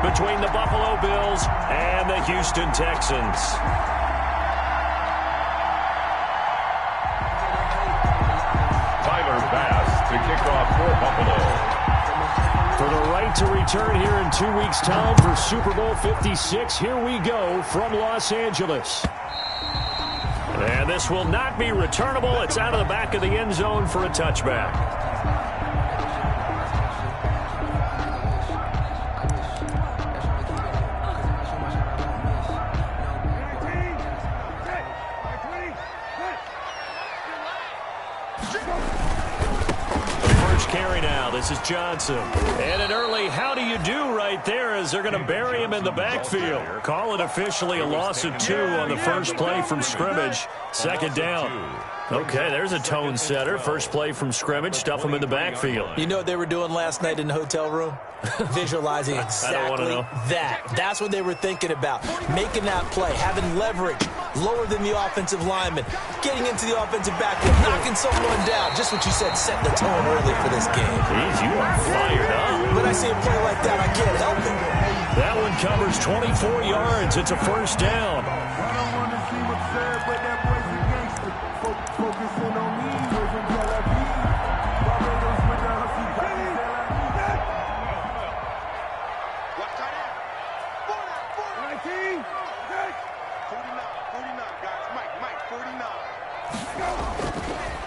between the Buffalo Bills and the Houston Texans. To kick off for Buffalo. For the right to return here in 2 weeks' time for Super Bowl 56, here we go from Los Angeles. And this will not be returnable. It's out of the back of the end zone for a touchback. Carry now. This is Johnson. And an early how do you do right there as they're going to bury him in the backfield. Call it officially a loss of 2 on the first play from scrimmage. Second down. Okay, there's a tone setter. First play from scrimmage. Stuff him in the backfield. You know what they were doing last night in the hotel room? Visualizing exactly that. That's what they were thinking about. Making that play, having leverage, lower than the offensive lineman, getting into the offensive backfield, knocking someone down. Just what you said, set the tone early for this game. Jeez, you are fired up. When I see a play like that, I can't help it. That one covers 24 yards. It's a first down.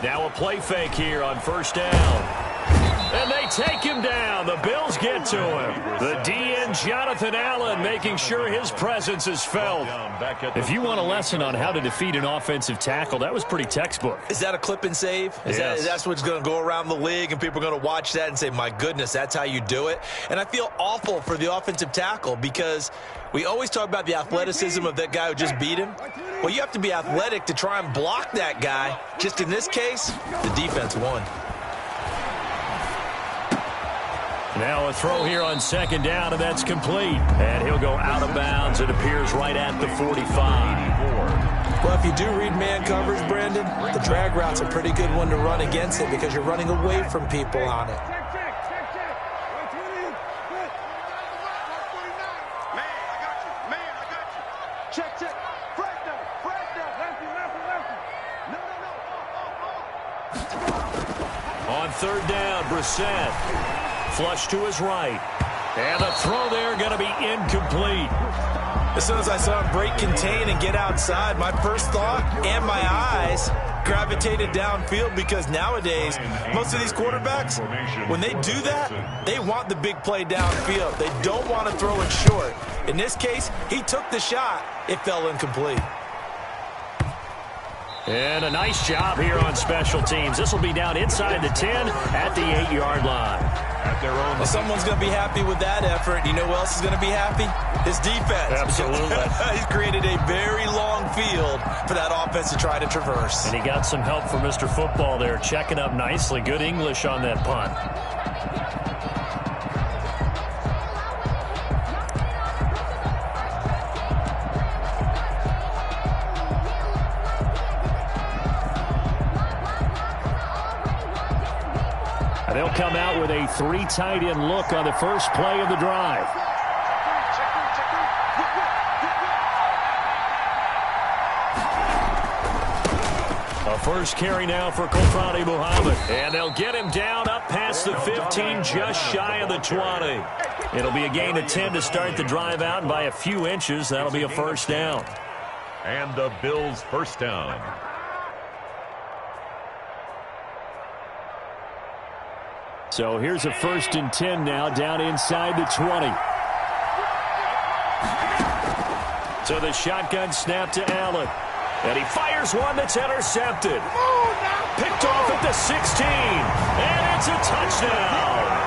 Now a play fake here on first down. And they take him down. The Bills get to him. The DN, Jonathan Allen, making sure his presence is felt. If you want a lesson on how to defeat an offensive tackle, that was pretty textbook. Is that a clip and save? That's what's going to go around the league, and people are going to watch that and say, my goodness, that's how you do it? And I feel awful for the offensive tackle because we always talk about the athleticism of that guy who just beat him. Well, you have to be athletic to try and block that guy. Just in this case, the defense won. Now a throw here on second down, and that's complete. And he'll go out of bounds. It appears right at the 45. Well, if you do read man coverage, Brandon, the drag route's a pretty good one to run against it because you're running away from people on it. On third down, Brissett. Flush to his right. And the throw there going to be incomplete. As soon as I saw him break contain and get outside, my first thought and my eyes gravitated downfield because nowadays, most of these quarterbacks, when they do that, they want the big play downfield. They don't want to throw it short. In this case, he took the shot. It fell incomplete. And a nice job here on special teams. This will be down inside the 10 at the 8-yard line. At their own. Well, someone's going to be happy with that effort. You know who else is going to be happy? His defense. Absolutely. He's created a very long field for that offense to try to traverse. And he got some help from Mr. Football there, checking up nicely. Good English on that punt. They'll come out with a 3 tight end look on the first play of the drive. A first carry now for Kofani Muhammad. And they'll get him down up past the 15, just shy of the 20. It'll be a gain of 10 to start the drive out, and by a few inches, that'll be a first down. And the Bills' first down. So here's a 1st and 10 now, down inside the 20. So the shotgun snap to Allen. And he fires one that's intercepted. Picked off at the 16. And it's a touchdown.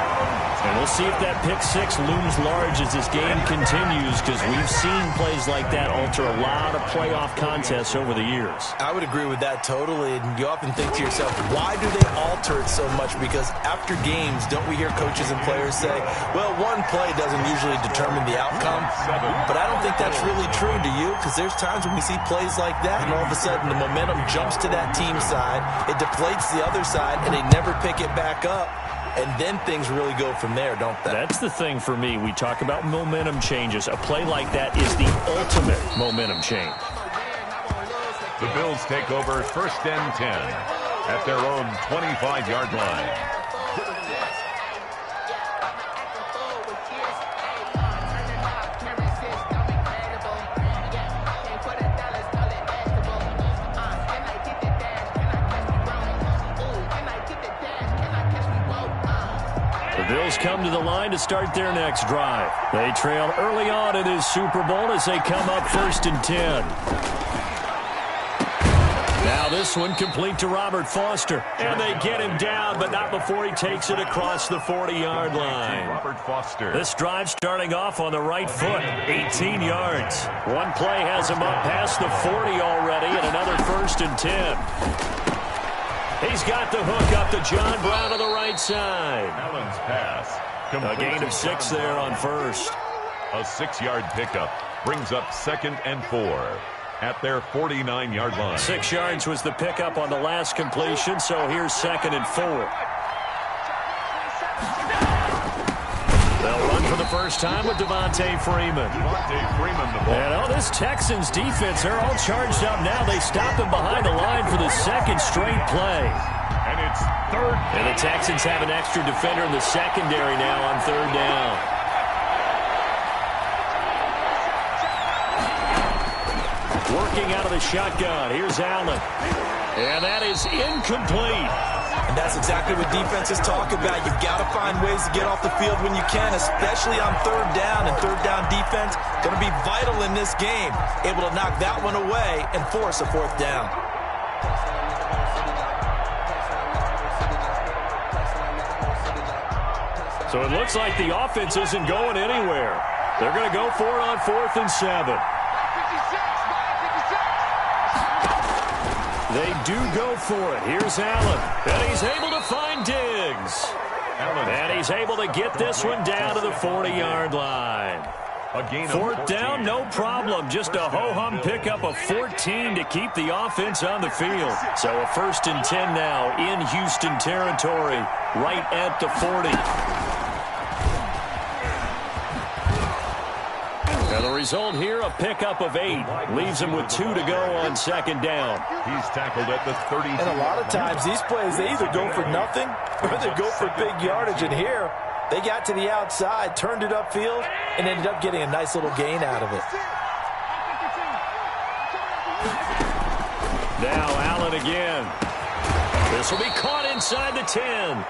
And we'll see if that pick 6 looms large as this game continues, because we've seen plays like that alter a lot of playoff contests over the years. I would agree with that totally. And you often think to yourself, why do they alter it so much? Because after games, don't we hear coaches and players say, well, one play doesn't usually determine the outcome. But I don't think that's really true, do you? Because there's times when we see plays like that, and all of a sudden the momentum jumps to that team side. It deflates the other side, and they never pick it back up. and then things really go from there, don't they? That's the thing for me. We talk about momentum changes. A play like that is the ultimate momentum change. The Bills take over 1st and 10 at their own 25-yard line. Bills come to the line to start their next drive. They trail early on in this Super Bowl as they come up 1st and 10. Now this one complete to Robert Foster. And they get him down, but not before he takes it across the 40-yard line. Robert Foster. This drive starting off on the right foot, 18 yards. One play has him up past the 40 already, and another 1st and 10. He's got the hook up to John Brown on the right side. Allen's pass. A gain of 6 there on 1st. A 6-yard pickup brings up 2nd and 4 at their 49-yard line. 6 yards was the pickup on the last completion, so here's 2nd and 4. They'll run for the first time with Devontae Freeman. The ball. And this Texans defense, they're all charged up now. They stop him behind the line for the 2nd straight play. And it's 3rd. And the Texans have an extra defender in the secondary now on 3rd down. Working out of the shotgun. Here's Allen. And that is incomplete. And that's exactly what defenses talk about. You've got to find ways to get off the field when you can, especially on 3rd down. And 3rd down defense going to be vital in this game. Able to knock that one away and force a 4th down. So it looks like the offense isn't going anywhere. They're going to go for it on 4th and 7. They do go for it. Here's Allen. And he's able to find Diggs. And he's able to get this one down to the 40-yard line. 4th down, no problem. Just a ho-hum pickup of 14 to keep the offense on the field. So a 1st and 10 now in Houston territory, right at the 40. Now the result here, a pickup of 8. Leaves him with 2 to go on 2nd down. He's tackled at the 30. And a lot of times these plays, they either go for nothing or they go for big yardage. And here, they got to the outside, turned it upfield, and ended up getting a nice little gain out of it. Now Allen again. This will be caught inside the 10.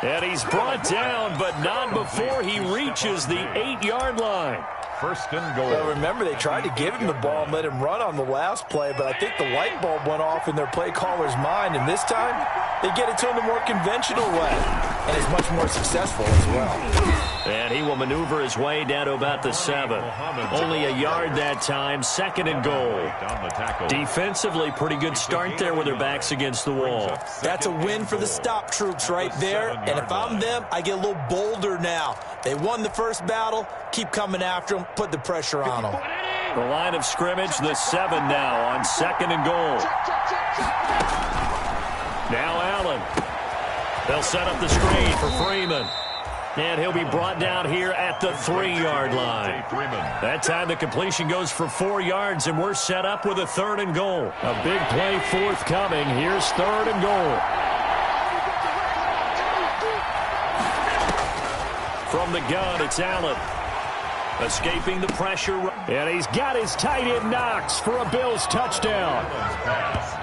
And he's brought down, but not before he reaches the 8-yard line. 1st and goal. Well, remember, they tried to give him the ball and let him run on the last play, but I think the light bulb went off in their play caller's mind, and this time they get it to him the more conventional way, and is much more successful as well. And he will maneuver his way down to about the 7. Only a yard that time, 2nd and goal. Defensively, pretty good start there with their backs against the wall. That's a win for the stop troops right there, and if I'm them, I get a little bolder now. They won the first battle, keep coming after them, put the pressure on them. The line of scrimmage, the 7 now on 2nd and goal. Now Allen. They'll set up the screen for Freeman. And he'll be brought down here at the 3-yard line. That time the completion goes for 4 yards, and we're set up with a 3rd and goal. A big play forthcoming. Here's 3rd and goal. From the gun, it's Allen. Escaping the pressure. And he's got his tight end Knox for a Bills touchdown.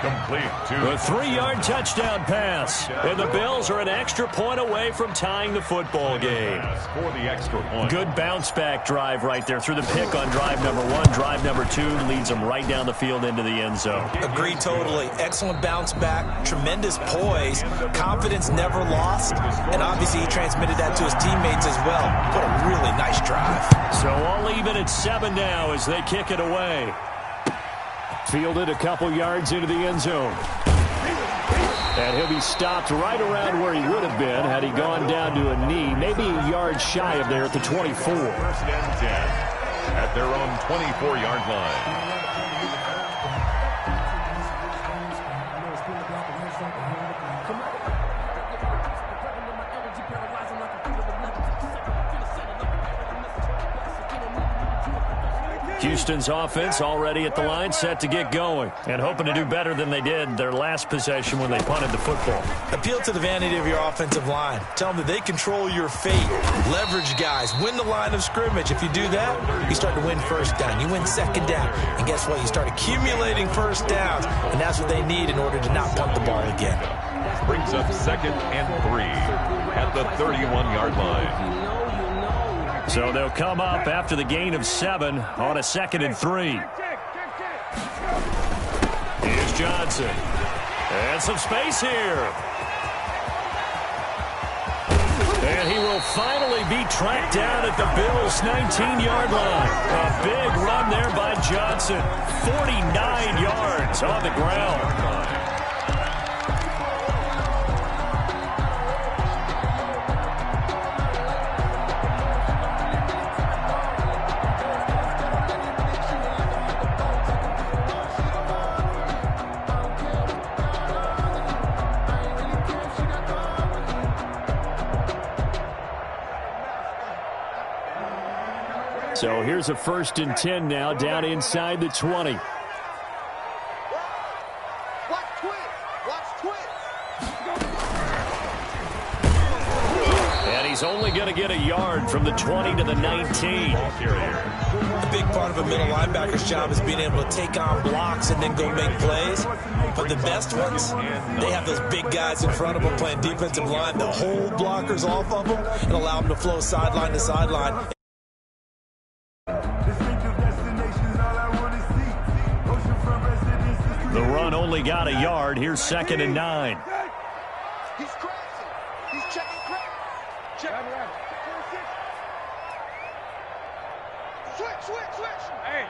Complete to a 3-yard touchdown pass. And the Bills are an extra point away from tying the football game. For the extra point. Good bounce-back drive right there through the pick on drive number 1. Drive number 2 leads them right down the field into the end zone. Agree totally. Excellent bounce back. Tremendous poise. Confidence never lost. And obviously he transmitted that to his teammates as well. What a really nice drive. So all even at 7 now as they kick it away. Fielded a couple yards into the end zone. And he'll be stopped right around where he would have been had he gone down to a knee, maybe a yard shy of there at the 24. 1st and 10 at their own 24-yard line. Houston's offense already at the line, set to get going, and hoping to do better than they did their last possession when they punted the football. Appeal to the vanity of your offensive line. Tell them that they control your fate. Leverage guys. Win the line of scrimmage. If you do that, you start to win first down. You win second down. And guess what? You start accumulating first downs, and that's what they need in order to not punt the ball again. Brings up 2nd and 3 at the 31-yard line. So they'll come up after the gain of 7 on a 2nd and 3. Here's Johnson. And some space here. And he will finally be tracked down at the Bills' 19-yard line. A big run there by Johnson. 49 yards on the ground. So here's a 1st and 10 now, down inside the 20. And he's only going to get a yard from the 20 to the 19. A big part of a middle linebacker's job is being able to take on blocks and then go make plays. But the best ones, they have those big guys in front of them playing defensive line that hold blockers off of them and allow them to flow sideline to sideline. The run only got a yard. Here's 2nd and 9. He's crashing. He's checking crack. Check. Switch. Hey.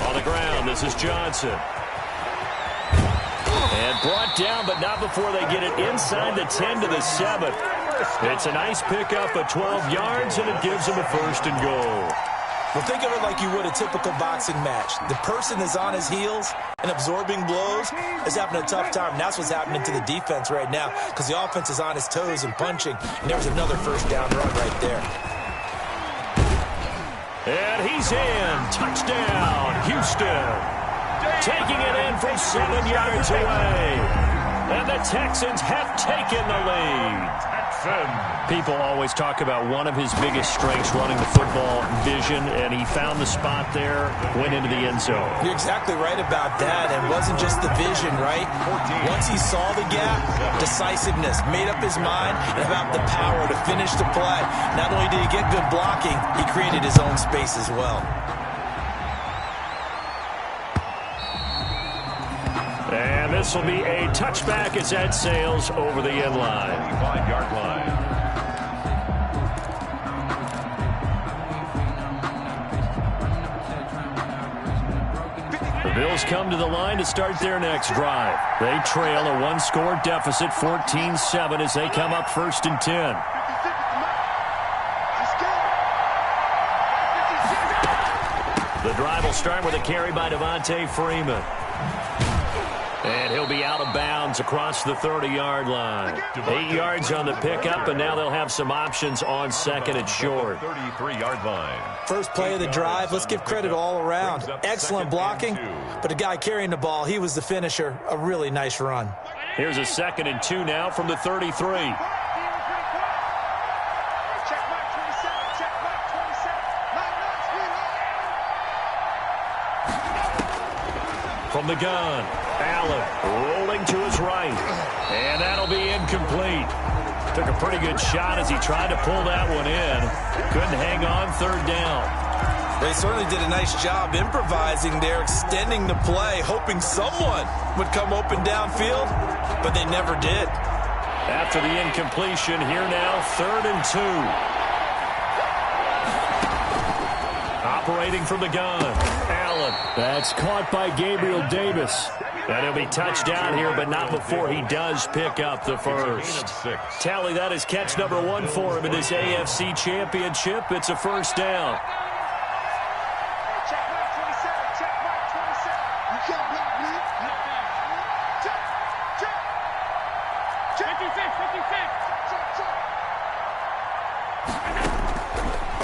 On the ground, this is Johnson. And brought down, but not before they get it inside the 10 to the 7. It's a nice pickup of 12 yards, and it gives them a 1st and goal. Well, think of it like you would a typical boxing match. The person that's on his heels and absorbing blows is having a tough time. And that's what's happening to the defense right now because the offense is on his toes and punching. And there's another 1st down run right there. And he's in. Touchdown, Houston. Taking it in from 7 yards away. And the Texans have taken the lead. People always talk about one of his biggest strengths running the football, vision, and he found the spot there, went into the end zone. You're exactly right about that. And it wasn't just the vision, right? Once he saw the gap, decisiveness, made up his mind, and about the power to finish the play. Not only did he get good blocking, he created his own space as well. And this will be a touchback as that sails over the end line. 25-yard line. The Bills come to the line to start their next drive. They trail a 1-score deficit, 14-7, as they come up 1st and 10. The drive will start with a carry by Devontae Freeman. And he'll be out of bounds across the 30-yard line. 8 yards on the pickup, and now they'll have some options on 2nd and short. 33-yard line. First play of the drive, let's give credit all around. Excellent blocking, but the guy carrying the ball, he was the finisher. A really nice run. Here's a 2nd and 2 now from the 33. From the gun, Allen rolling to his right. And that'll be incomplete. Took a pretty good shot as he tried to pull that one in. Couldn't hang on 3rd down. They certainly did a nice job improvising there, extending the play, hoping someone would come open downfield, but they never did. After the incompletion, here now, 3rd and 2. Operating from the gun, Allen. That's caught by Gabriel Davis. And he'll be touched down here, but not before he does pick up the 1st. Tally, that is catch number 1 for him in this AFC Championship. It's a 1st down.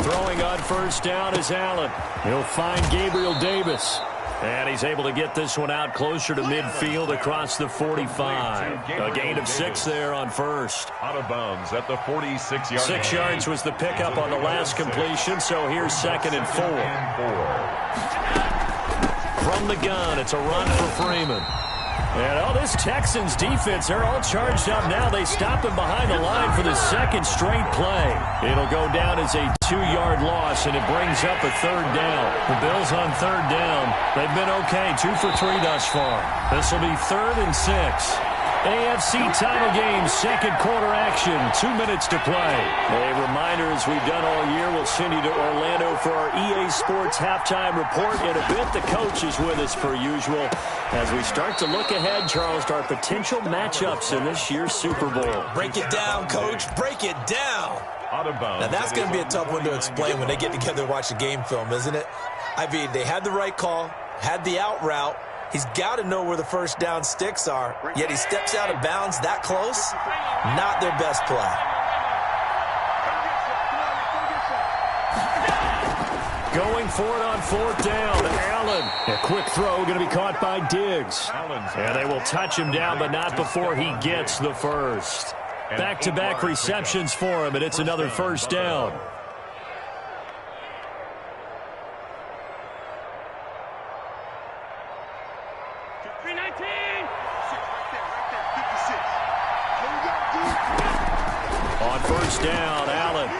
Throwing on first down is Allen. He'll find Gabriel Davis. And he's able to get this one out closer to midfield across the 45. A gain of 6 there on first. Out of bounds at the 46-yard line. 6 yards was the pickup on the last completion, so here's 2nd and 4. From the gun, it's a run for Freeman. And this Texans defense, they're all charged up now. They stop him behind the line for the 2nd straight play. It'll go down as a 2-yard loss, and it brings up a 3rd down. The Bills on 3rd down. They've been okay, 2 for 3 thus far. This will be 3rd and 6. AFC title game, 2nd quarter action, 2 minutes to play. A reminder, as we've done all year, we'll send you to Orlando for our EA Sports halftime report. In a bit, the coach is with us per usual as we start to look ahead, Charles, to our potential matchups in this year's Super Bowl. Break it down, Coach. Break it down. Out of bounds. Now, that's going to be a tough one to explain when they get together and watch the game film, isn't it? I mean, they had the right call, had the out route. He's got to know where the first down sticks are, yet he steps out of bounds that close. Not their best play. Going for it on 4th down. Allen. A quick throw going to be caught by Diggs. And they will touch him down, but not before he gets the first. Back-to-back receptions for him, and it's another first down. On first down, Allen.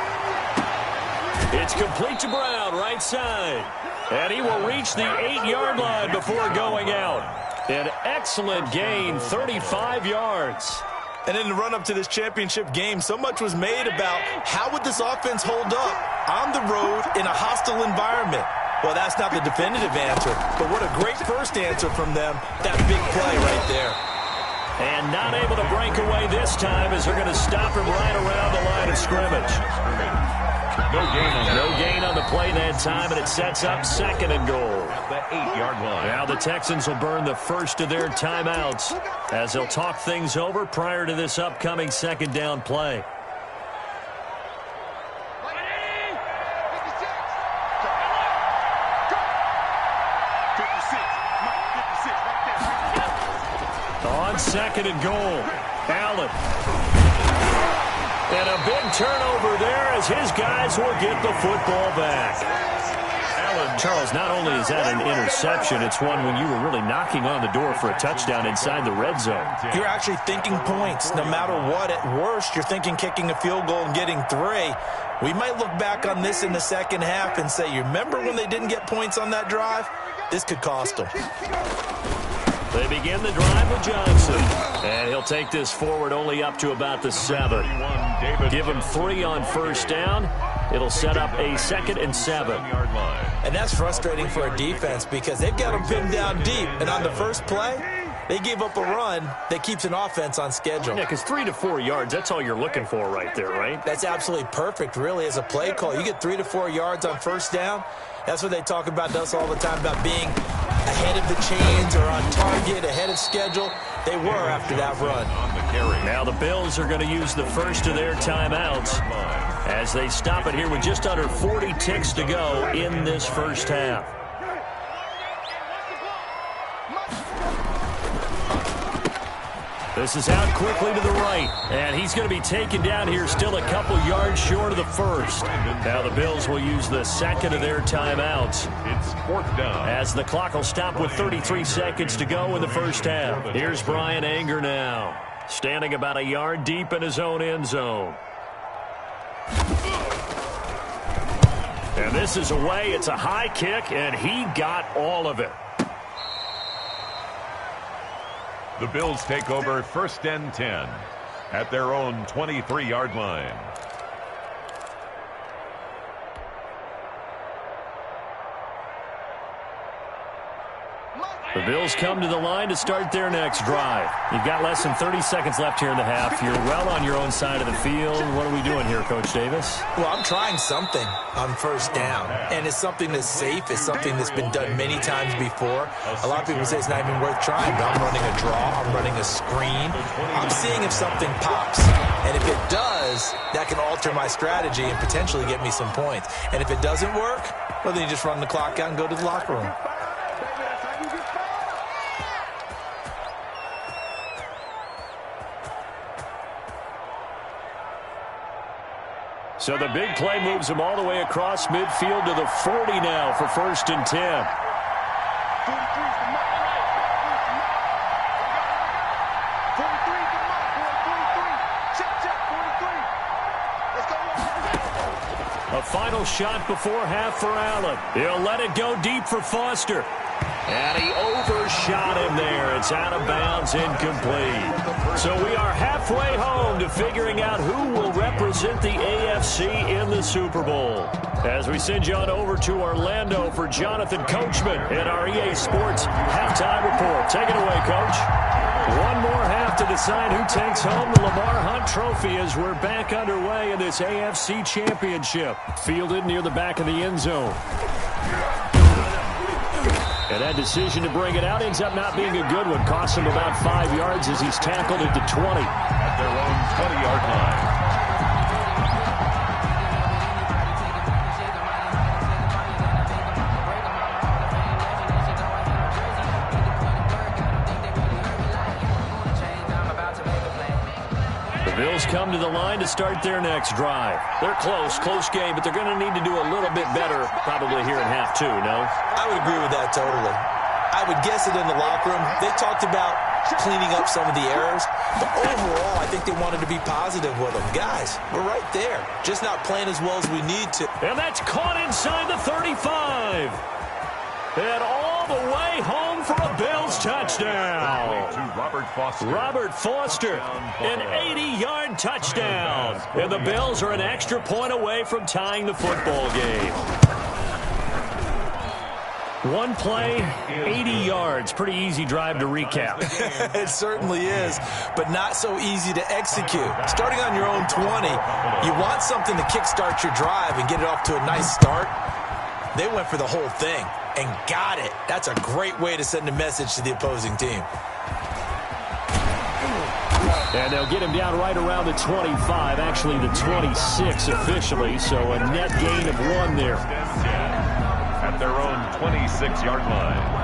It's complete to Brown, right side. And he will reach the 8-yard line before going out. An excellent gain, 35 yards. And in the run-up to this championship game, so much was made about how would this offense hold up on the road in a hostile environment. Well, that's not the definitive answer, but what a great first answer from them. That big play right there. And not able to break away this time as they're going to stop him right around the line of scrimmage. No gain on the play that time, and it sets up 2nd and goal. At the 8-yard line. Now the Texans will burn the first of their timeouts as they'll talk things over prior to this upcoming 2nd down play. On 2nd and goal, Allen. And a big turnover there as his guys will get the football back. Allen. Charles, not only is that an interception, it's one when you were really knocking on the door for a touchdown inside the red zone. You're actually thinking points. No matter what, at worst, you're thinking kicking a field goal and getting 3. We might look back on this in the second half and say, you remember when they didn't get points on that drive? This could cost them. They begin the drive with Johnson. And he'll take this forward only up to about the 7. Give him 3 on first down. It'll set up a 2nd and 7. And that's frustrating for a defense because they've got them pinned down deep. And on the first play, they gave up a run that keeps an offense on schedule. Yeah, because 3 to 4 yards, that's all you're looking for right there, right? That's absolutely perfect, really, as a play call. You get 3 to 4 yards on first down. That's what they talk about to us all the time, about being ahead of the chains or on target, ahead of schedule. They were after that run. Now the Bills are going to use the first of their timeouts as they stop it here with just under 40 ticks to go in this first half. This is out quickly to the right, and he's going to be taken down here still a couple yards short of the first. Now the Bills will use the 2nd of their timeouts. It's 4th down. As the clock will stop with 33 seconds to go in the first half. Here's Brian Anger now, standing about a yard deep in his own end zone. And this is away. It's a high kick, and he got all of it. The Bills take over 1st and 10 at their own 23-yard line. The Bills come to the line to start their next drive. You've got less than 30 seconds left here in the half. You're well on your own side of the field. What are we doing here, Coach Davis? Well, I'm trying something on first down, and it's something that's safe. It's something that's been done many times before. A lot of people say it's not even worth trying, but I'm running a draw. I'm running a screen. I'm seeing if something pops, and if it does, that can alter my strategy and potentially get me some points. And if it doesn't work, well, then you just run the clock out and go to the locker room. So the big play moves them all the way across midfield to the 40 now for 1st and 10. A final shot before half for Allen. He'll let it go deep for Foster. And he overshot him there. It's out of bounds, incomplete. So we are halfway home to figuring out who will represent the AFC in the Super Bowl. As we send you on over to Orlando for Jonathan Coachman at our EA Sports Halftime Report. Take it away, Coach. One more half to decide who takes home the Lamar Hunt Trophy as we're back underway in this AFC Championship. Fielded near the back of the end zone. And that decision to bring it out ends up not being a good one. Costs him about 5 yards as he's tackled at the 20. At their own 20-yard line. Bills come to the line to start their next drive. They're close game, but they're going to need to do a little bit better probably here in half two, no? I would agree with that totally. I would guess it in the locker room. They talked about cleaning up some of the errors, but overall, I think they wanted to be positive with them. Guys, we're right there, just not playing as well as we need to. And that's caught inside the 35. And all the way home for a Bills touchdown. Robert Foster, an 80-yard touchdown. And the Bills are an extra point away from tying the football game. One play, 80 yards. Pretty easy drive to recap. It certainly is, but not so easy to execute. Starting on your own 20, you want something to kickstart your drive and get it off to a nice start. They went for the whole thing and got it. That's a great way to send a message to the opposing team. And they'll get him down right around the 25, actually the 26 officially, so a net gain of 1 there. At their own 26-yard line.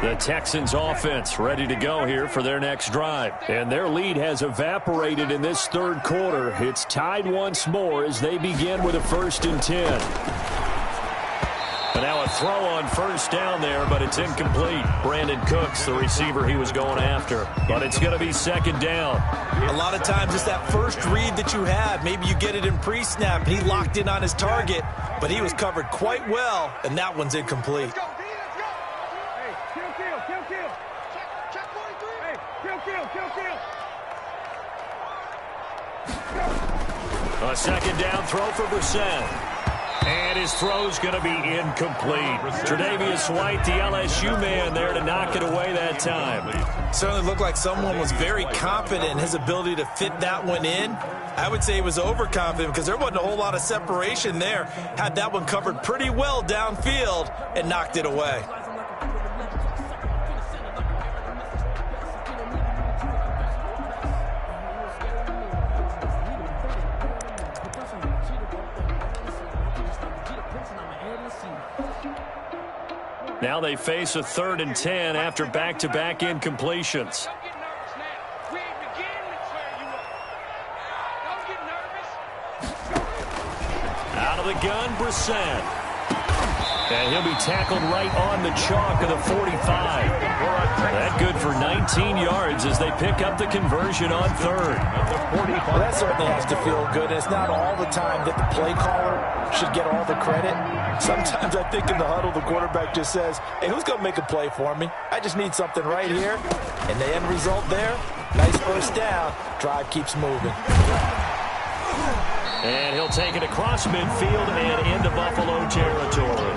The Texans offense ready to go here for their next drive. And their lead has evaporated in this third quarter. It's tied once more as they begin with a 1st and 10. And now a throw on first down there, but it's incomplete. Brandon Cooks, the receiver he was going after. But it's going to be 2nd down. A lot of times it's that first read that you have. Maybe you get it in pre-snap, and he locked in on his target, but he was covered quite well, and that one's incomplete. A 2nd down throw for Brissett. And his throw's going to be incomplete. Tre'Davious White, the LSU man there to knock it away that time. Certainly looked like someone was very confident in his ability to fit that one in. I would say he was overconfident because there wasn't a whole lot of separation there. Had that one covered pretty well downfield and knocked it away. Now they face a 3rd and 10 after back-to-back incompletions. Out of the gun, Brissett. And he'll be tackled right on the chalk of the 45. That good for 19 yards as they pick up the conversion on 3rd. Well, that certainly has to feel good. And it's not all the time that the play caller should get all the credit. Sometimes I think in the huddle, the quarterback just says, hey, who's going to make a play for me? I just need something right here. And the end result there, nice first down. Drive keeps moving. And he'll take it across midfield and into Buffalo territory.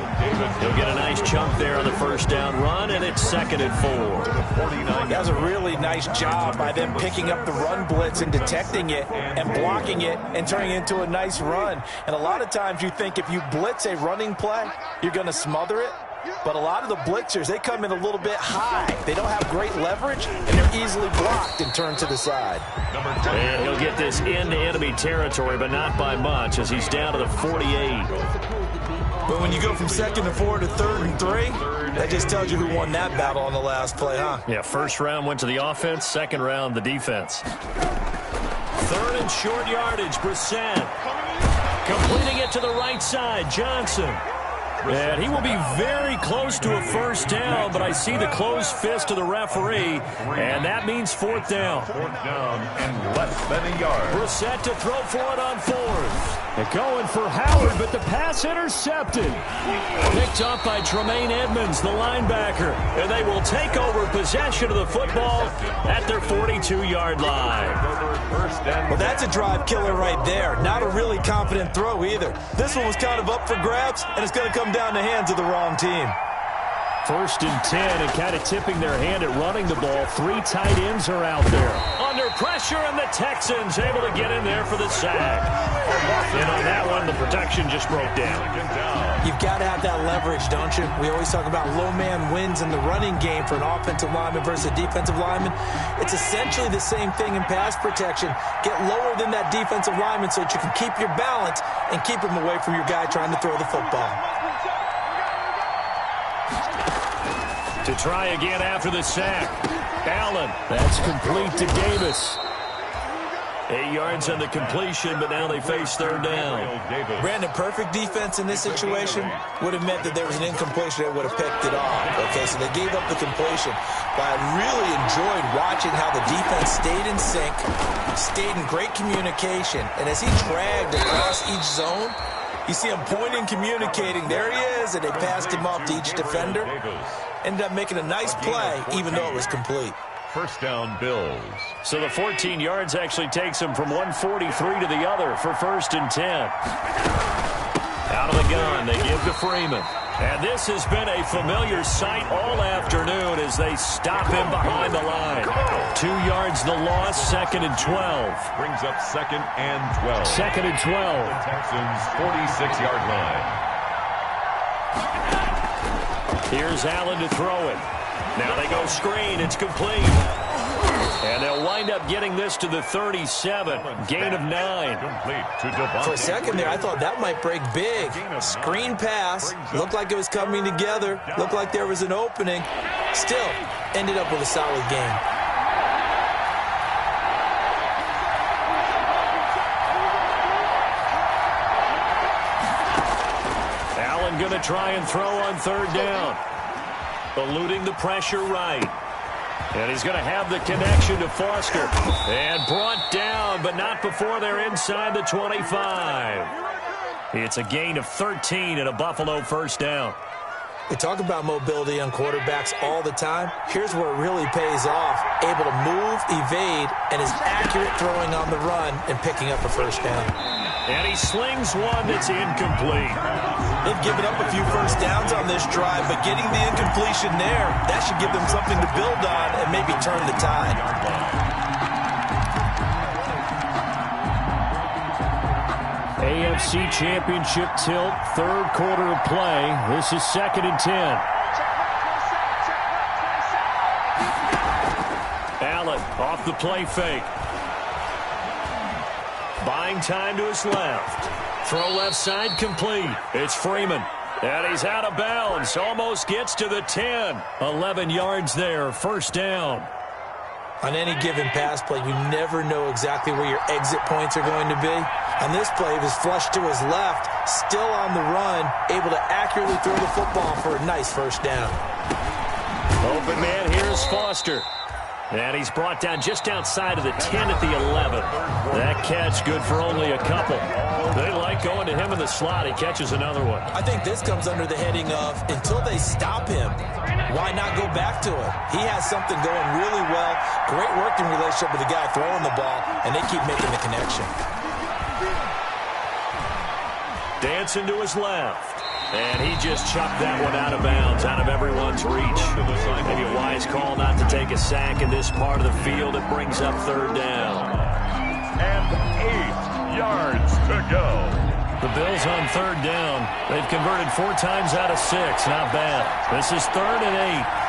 He'll get a nice chunk there on the first down run, and it's 2nd and 4. That was a really nice job by them picking up the run blitz and detecting it and blocking it and turning it into a nice run. And a lot of times you think if you blitz a running play, you're going to smother it. But a lot of the blitzers, they come in a little bit high. They don't have great leverage, and they're easily blocked and turned to the side. And he'll get this into enemy territory, but not by much, as he's down to the 48. But when you go from 2nd and 4 to 3rd and 3, that just tells you who won that battle on the last play, huh? Yeah, first round went to the offense, second round the defense. 3rd and short yardage, Brissett. Completing it to the right side, Johnson. And he will be very close to a first down, but I see the closed fist of the referee, and that means 4th down. 4th down and less than a yard. Brissett to throw for it on 4th. They're going for Howard, but the pass intercepted. Picked up by Tremaine Edmonds, the linebacker. And they will take over possession of the football at their 42-yard line. Well, that's a drive killer right there. Not a really confident throw either. This one was kind of up for grabs, and it's going to come down the hands of the wrong team. 1st and 10, and kind of tipping their hand at running the ball. 3 tight ends are out there. Under pressure, and the Texans able to get in there for the sack. And on that one, the protection just broke down. You've got to have that leverage, don't you? We always talk about low man wins in the running game for an offensive lineman versus a defensive lineman. It's essentially the same thing in pass protection. Get lower than that defensive lineman so that you can keep your balance and keep him away from your guy trying to throw the football. To try again after the sack. Allen, that's complete to Davis. 8 yards on the completion, but now they face 3rd down. Brandon, perfect defense in this situation would have meant that there was an incompletion. They would have picked it off. Okay, so they gave up the completion. But I really enjoyed watching how the defense stayed in sync, stayed in great communication, and as he dragged across each zone, you see him pointing, communicating. There he is, and they passed him off to each defender. Ended up making a nice play, even though it was complete. First down, Bills. So the 14 yards actually takes him from 143 to the other for 1st and 10. Out of the gun, they give to Freeman. And this has been a familiar sight all afternoon as they stop him behind the line. 2 yards the loss, 2nd and 12. Brings up 2nd and 12. 2nd and 12. The Texans' 46-yard line. Here's Allen to throw it. Now they go screen. It's complete. And they'll wind up getting this to the 37. Gain of 9. For a second there, I thought that might break big. Screen pass. Looked like it was coming together. Looked like there was an opening. Still, ended up with a solid gain. Allen going to try and throw on 3rd down. Eluding the pressure right. And he's going to have the connection to Foster. And brought down, but not before they're inside the 25. It's a gain of 13 and a Buffalo first down. We talk about mobility on quarterbacks all the time. Here's where it really pays off. Able to move, evade, and is accurate throwing on the run and picking up a first down. And he slings one that's incomplete. They've given up a few first downs on this drive, but getting the incompletion there, that should give them something to build on and maybe turn the tide. AFC Championship tilt, 3rd quarter of play. This is 2nd and 10. Allen off the play fake. Buying time to his left. Throw left side complete. It's Freeman. And he's out of bounds. Almost gets to the 10. 11 yards there. First down. On any given pass play, you never know exactly where your exit points are going to be. On this play, he was flushed to his left, still on the run, able to accurately throw the football for a nice first down. Open man, here's Foster. And he's brought down just outside of the 10 at the 11. That catch good for only a couple. They like going to him in the slot. He catches another one. I think this comes under the heading of, until they stop him, why not go back to it? He has something going really well. Great working relationship with the guy throwing the ball, and they keep making the connection. Dancing to his left. And he just chucked that one out of bounds, out of everyone's reach. Maybe a wise call not to take a sack in this part of the field. It brings up third down. And 8 yards to go. The Bills on third down. They've converted 4 times out of 6. Not bad. This is 3rd and 8.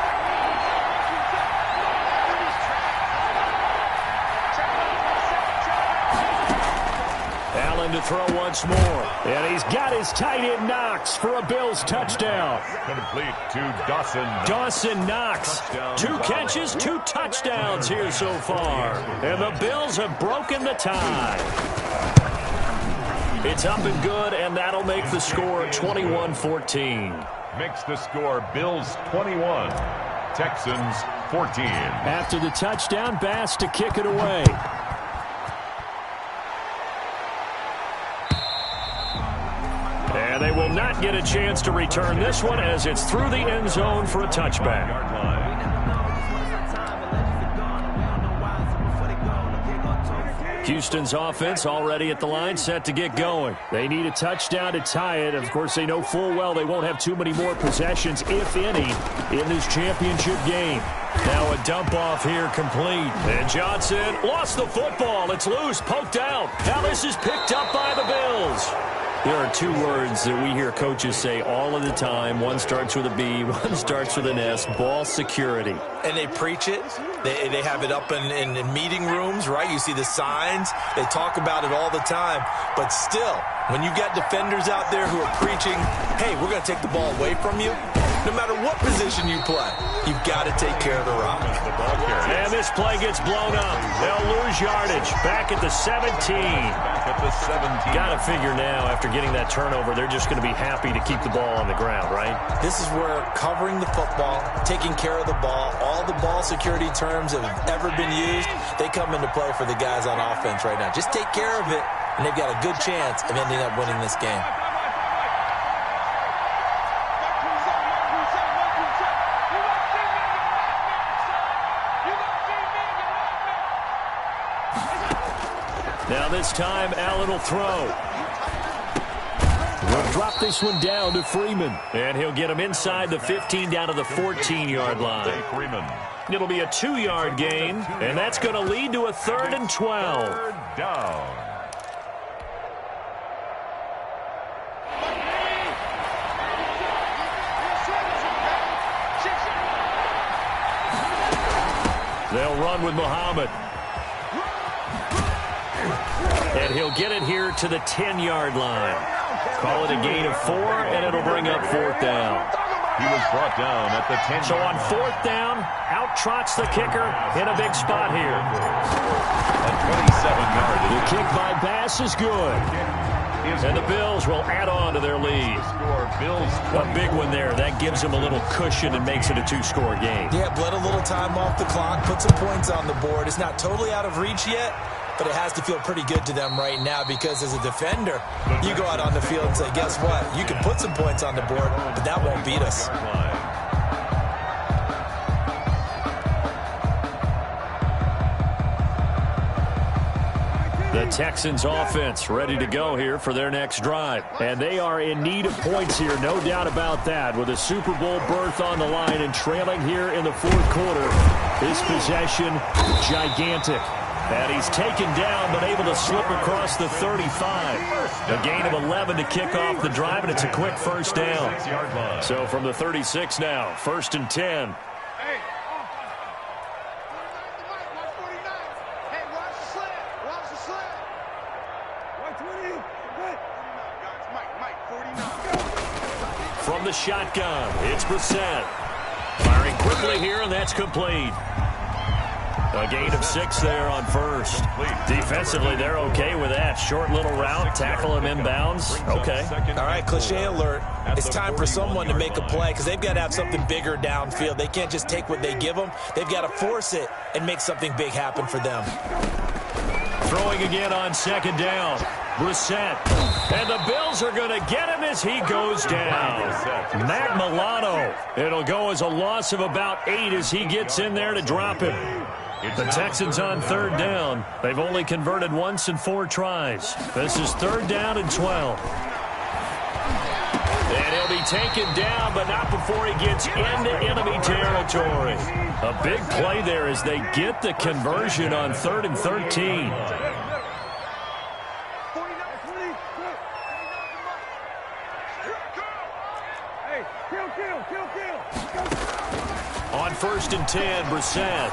To throw once more. And he's got his tight end Knox for a Bills touchdown. Complete to Dawson. Dawson Knox. 2 catches, 2 touchdowns here so far. And the Bills have broken the tie. It's up and good, and that'll make the score 21-14. Makes the score Bills 21, Texans 14. After the touchdown, Bass to kick it away. And they will not get a chance to return this one as it's through the end zone for a touchback. Houston's offense already at the line, set to get going. They need a touchdown to tie it. Of course, they know full well they won't have too many more possessions, if any, in this championship game. Now a dump off here complete. And Johnson lost the football. It's loose, poked out. Now this is picked up by the Bills. There are 2 words that we hear coaches say all of the time. One starts with a B, one starts with an S, ball security. And they preach it. They have it up in meeting rooms, right? You see the signs. They talk about it all the time. But still, when you got defenders out there who are preaching, hey, we're going to take the ball away from you, no matter what position you play, you've got to take care of the rock. And this play gets blown up. They'll lose yardage. Back at the 17. Got to figure now, after getting that turnover, they're just going to be happy to keep the ball on the ground, right? This is where covering the football, taking care of the ball, all the ball security terms that have ever been used, they come into play for the guys on offense right now. Just take care of it, and they've got a good chance of ending up winning this game. Now this time, Allen will throw. We'll drop this one down to Freeman. And he'll get him inside the 15 down to the 14-yard line. It'll be a 2-yard gain, and that's going to lead to a 3rd and 12. Third down. They'll run with Muhammad. And he'll get it here to the 10-yard line. Call it a gain of 4, and it'll bring up 4th down. He was brought down at the 10. So on 4th down, out trots the kicker in a big spot here. At 27 yards. The kick by Bass is good. And the Bills will add on to their lead. A big one there. That gives them a little cushion and makes it a 2-score game. Yeah, bled a little time off the clock, put some points on the board. It's not totally out of reach yet, but it has to feel pretty good to them right now because as a defender, you go out on the field and say, guess what? You can put some points on the board, but that won't beat us. The Texans offense ready to go here for their next drive. And they are in need of points here, no doubt about that. With a Super Bowl berth on the line and trailing here in the 4th quarter. This possession, gigantic. And he's taken down but able to slip across the 35. A gain of 11 to kick off the drive, and it's a quick 1st down. So from the 36 now, 1st and 10. From the shotgun, it's Brissett. Firing quickly here, and that's complete. A gain of 6 there on 1st. Defensively, they're okay with that. Short little route, tackle him inbounds. Okay. All right, cliche alert. It's time for someone to make a play because they've got to have something bigger downfield. They can't just take what they give them. They've got to force it and make something big happen for them. Throwing again on 2nd down. Brissett. And the Bills are going to get him as he goes down. Matt Milano. It'll go as a loss of about 8 as he gets in there to drop him. The Texans on 3rd down. They've only converted once in 4 tries. This is 3rd down and 12. taken down, but not before he gets into enemy territory. A big play there as they get the conversion on 3rd and 13. On 1st and 10, Brissett.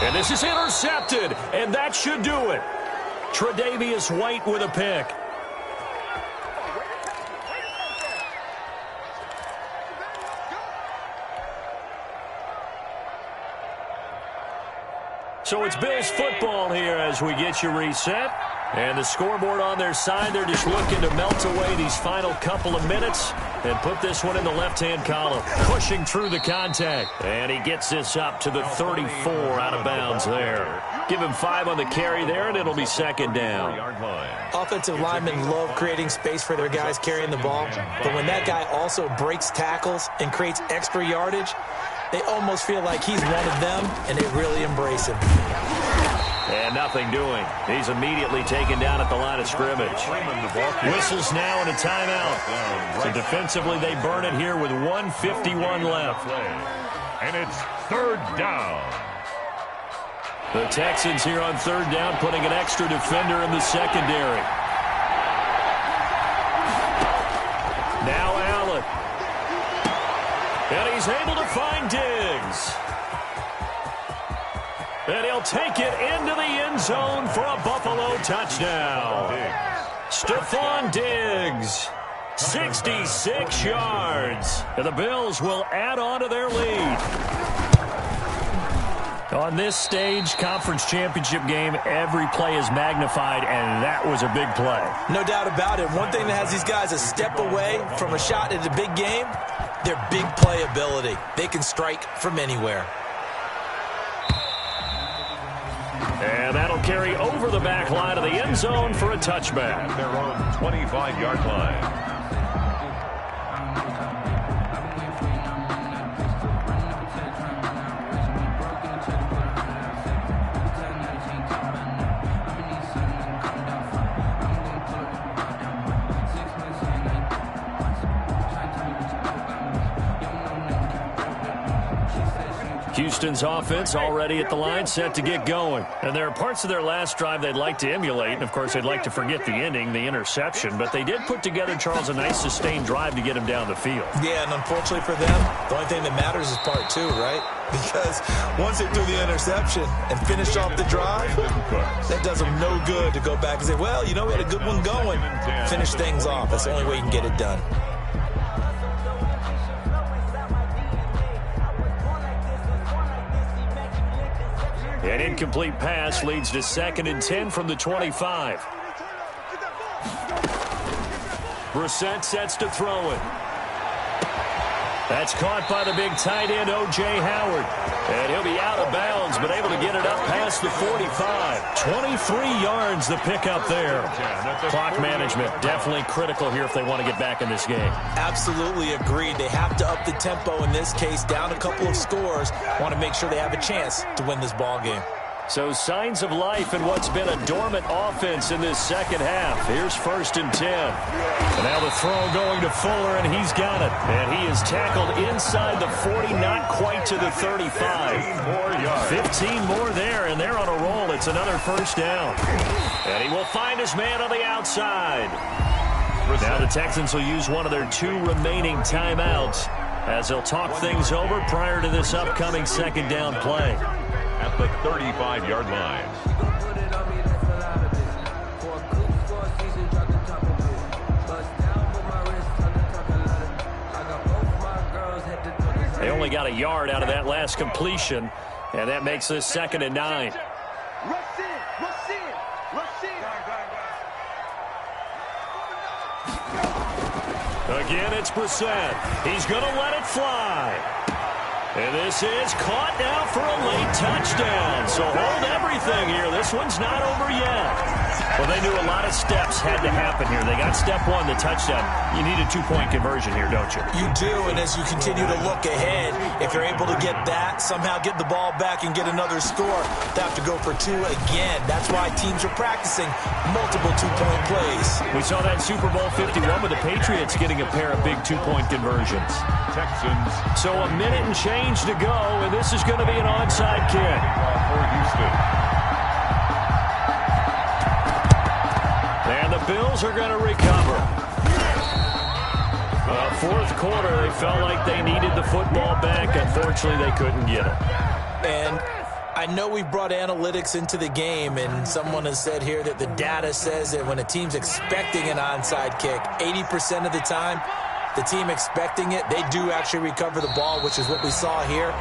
And this is intercepted, and that should do it. Tre'Davious White with a pick. So it's Bills football here as we get you reset. And the scoreboard on their side, they're just looking to melt away these final couple of minutes and put this one in the left-hand column. Pushing through the contact. And he gets this up to the 34 out of bounds there. Give him 5 on the carry there, and it'll be 2nd down. Offensive linemen love creating space for their guys carrying the ball. But when that guy also breaks tackles and creates extra yardage, they almost feel like he's one of them, and they really embrace him. And nothing doing. He's immediately taken down at the line of scrimmage. Whistles now and a timeout. So defensively, they burn it here with 1:51 left. And it's 3rd down. The Texans here on 3rd down, putting an extra defender in the secondary. Now Allen. And he's able to find Diggs. And he'll take it into the end zone for a Buffalo touchdown. Stephon Diggs, 66 yards. And the Bills will add on to their lead. On this stage, conference championship game, every play is magnified, and that was a big play. No doubt about it. One thing that has these guys a step away from a shot at a big game, their big play ability. They can strike from anywhere. And that'll carry over the back line of the end zone for a touchback. At their own 25-yard line. Houston's offense already at the line, set to get going. And there are parts of their last drive they'd like to emulate. And, of course, they'd like to forget the ending, the interception. But they did put together, Charles, a nice sustained drive to get him down the field. Yeah, and unfortunately for them, the only thing that matters is part 2, right? Because once they threw the interception and finished off the drive, that does them no good to go back and say, well, you know, we had a good one going. Finish things off. That's the only way you can get it done. An incomplete pass leads to 2nd and 10 from the 25. Brissett sets to throw it. That's caught by the big tight end, O.J. Howard. And he'll be out of bounds, but able to get it up past the 45. 23 yards the pickup there. Clock management definitely critical here if they want to get back in this game. Absolutely agreed. They have to up the tempo in this case, down a couple of scores. Want to make sure they have a chance to win this ball game. So signs of life in what's been a dormant offense in this second half. Here's 1st and 10. And now the throw going to Fuller, and he's got it. And he is tackled inside the 40, not quite to the 35. 15 more there, and they're on a roll. It's another 1st down. And he will find his man on the outside. Now the Texans will use one of their 2 remaining timeouts as they'll talk things over prior to this upcoming 2nd down play. At the 35-yard line. They only got a yard out of that last completion, and that makes this 2nd and 9. Again, it's Brissett. He's going to let it fly. And this is caught now for a late touchdown. So hold everything here. This one's not over yet. Well, they knew a lot of steps had to happen here. They got step one, the touchdown. You need a two-point conversion here, don't you? You do, and as you continue to look ahead, if you're able to get that, somehow get the ball back and get another score, they have to go for two again. That's why teams are practicing multiple two-point plays. We saw that Super Bowl 51 with the Patriots getting a pair of big two-point conversions. Texans. So a minute and change to go, and this is going to be an onside kick. For Houston. And the Bills are going to recover. Fourth quarter, they felt like they needed the football back. Unfortunately, they couldn't get it. And I know we brought analytics into the game, and someone has said here that the data says that when a team's expecting an onside kick, 80% of the time, the team expecting it, they do actually recover the ball, which is what we saw here.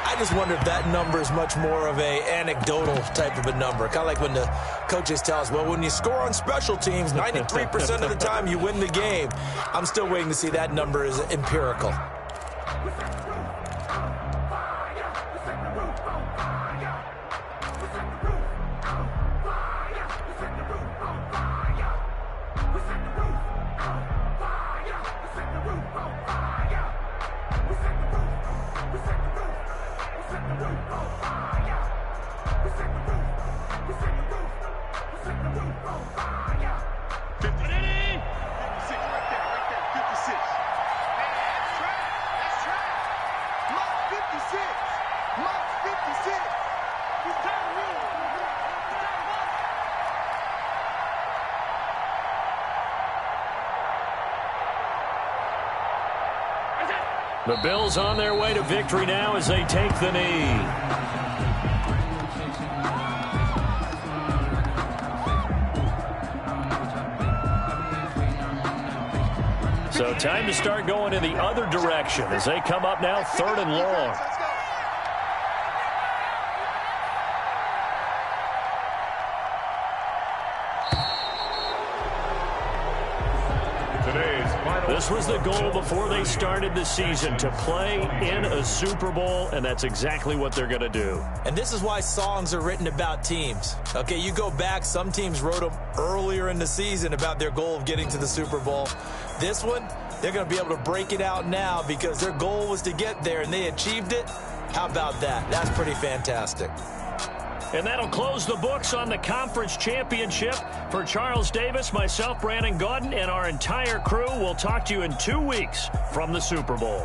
I just wonder if that number is much more of a anecdotal type of a number. Kind of like when the coaches tell us, well, when you score on special teams, 93% of the time you win the game. I'm still waiting to see that number is empirical. The Bills on their way to victory now as they take the knee. So time to start going in the other direction as they come up now 3rd and long. This was the goal before they started the season, to play in a Super Bowl, and that's exactly what they're going to do. And this is why songs are written about teams. Okay, you go back, some teams wrote them earlier in the season about their goal of getting to the Super Bowl. This one, they're going to be able to break it out now because their goal was to get there, and they achieved it. How about that? That's pretty fantastic. And that'll close the books on the conference championship. For Charles Davis, myself, Brandon Gaudin, and our entire crew, we'll talk to you in 2 weeks from the Super Bowl.